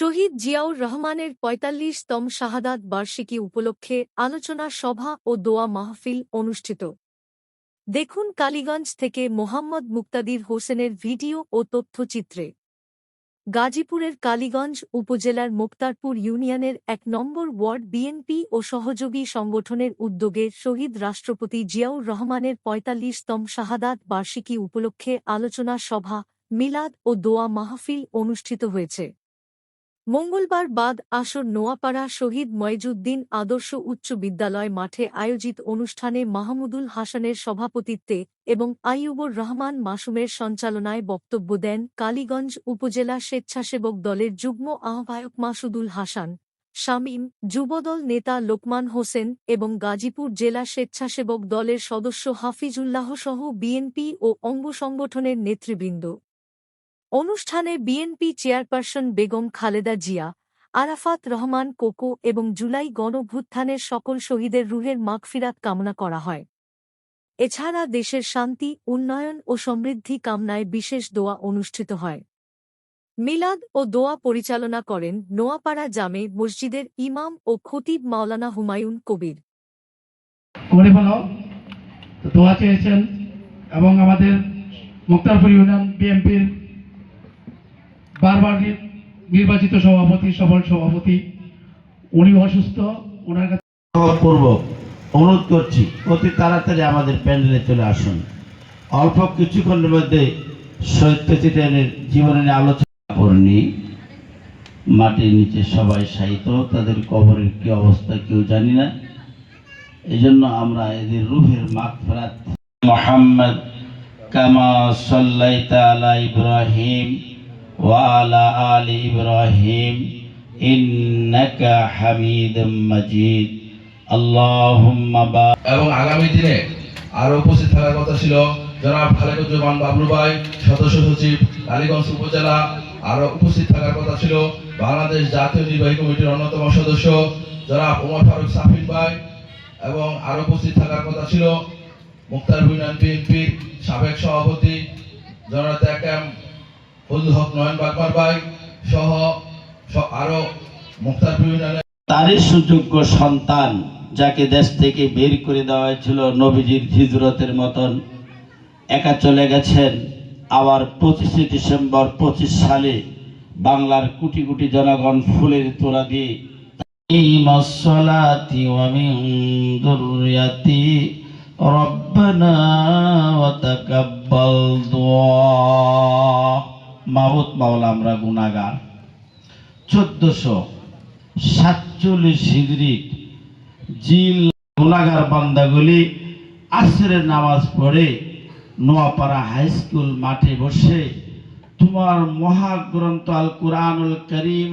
শহীদ জিয়াউর রহমানের ৪৫তম শাহাদাত বার্ষিকী উপলক্ষে আলোচনা সভা ও দোয়া মাহফিল অনুষ্ঠিত। দেখুন কালীগঞ্জ থেকে মোহাম্মদ মুক্তাদির হোসেনের ভিডিও ও তথ্যচিত্রে। গাজীপুরের কালীগঞ্জ উপজেলার মোক্তারপুর ইউনিয়নের ১ নম্বর ওয়ার্ড বিএনপি ও সহযোগী সংগঠনের উদ্যোগে শহীদ রাষ্ট্রপতি জিয়াউর রহমানের ৪৫তম শাহাদাত বার্ষিকী উপলক্ষে আলোচনা সভা, মিলাদ ও দোয়া মাহফিল অনুষ্ঠিত হয়েছে। মঙ্গলবার বাদ আসর নোয়াপাড়া শহীদ ময়জুদ্দিন আদর্শ উচ্চ বিদ্যালয় মাঠে আয়োজিত অনুষ্ঠানে মাহমুদুল হাসানের সভাপতিত্বে এবং আইয়ুবুর রহমান মাসুমের সঞ্চালনায় বক্তব্য দেন কালীগঞ্জ উপজেলা স্বেচ্ছাসেবক দলের যুগ্ম আহ্বায়ক মাসুদুল হাসান, শামীম, যুবদল নেতা লোকমান হোসেন এবং গাজীপুর জেলা স্বেচ্ছাসেবক দলের সদস্য হাফিজুল্লাহ সহ বিএনপি ও অঙ্গ সংগঠনের নেতৃবৃন্দ। অনুষ্ঠানে BNP chairperson Begum Khaleda Zia, Arafat Rahman cocoa এবং জুলাই গণঅভ্যুত্থানের সকল শহীদের রুহের মাগফিরাত কামনা করা হয়। এছাড়া দেশের শান্তি, উন্নয়ন ও সমৃদ্ধি কামনায় বিশেষ দোয়া অনুষ্ঠিত হয়। মিলাদ ও দোয়া পরিচালনা করেন নোয়াপাড়া জামে মসজিদের ইমাম ও খতিব মাওলানা হুমায়ুন কবির। দোয়া চেয়েছেন এবং আমাদের মোক্তারপুর ইউনিয়ন বিএনপির বারবার নির্বাচিত সভাপতি, সফল সভাপতি, উনি অসুস্থ, ওনার কাছে অনুরোধ করছি অতি তাড়াতাড়ি আমাদের প্যান্ডেলে চলে আসুন। অল্প কিছুক্ষণের মধ্যে শহীদ প্রেসিডেন্টের জীবনের আলোচনা করনি। মাটির নিচে সবাই শায়িত, তাদের কবরের কি অবস্থা কেউ জানি না। এই জন্য আমরা এদের রুহের মাগফিরাত মুহাম্মদ কামা সাল্লাইতা আলা ইব্রাহিম ওয়া আলা আলি ইব্রাহিম ইন্নাকা হামিদুম মাজিদ আল্লাহুম্মা বারিক। এবং আগামী দিনে আরো উপস্থিত থাকার কথা ছিল জনাব খালেকুজ্জামান বাবলু ভাই, সদস্য সচিব কালীগঞ্জ উপজেলা। আরো উপস্থিত থাকার কথা ছিল বাংলাদেশ জাতীয় নির্বাহী কমিটির অন্যতম সদস্য জনাব ওমর ফারুক সাফিন ভাই, এবং আরো উপস্থিত থাকার কথা ছিল মোক্তারপুর ইউনিয়ন বিএনপির সাবেক সভাপতি জনাব একেএম ফজলুল হক নয়ন বাকমার ভাই সহ আরো মোক্তারপুর ইউনিয়নের তারই সুযোগ্য সন্তান, যাকে দেশ থেকে বের করে দেওয়া হয়েছিল নবীজির হিজরতের মতন, একা চলে গেছেন। আবার 25শে ডিসেম্বর 25 সালে বাংলার কোটি কোটি জনগণ ফুলের তোড়া দিয়ে ইমাসসালাতি ওয়া মিন যুররিয়াতি রব্বানা ওয়া তাকাব্বাল দুআ। মাবুদ মাওলা, আমরা গুনাহগার। 1447 হিজরি জিল গুনাহগার বান্দাগুলি আসরের নামাজ পড়ে নোয়াপাড়া হাই স্কুল মাঠে বসে তোমার মহাগ্রন্থ আল কুরআনুল কারীম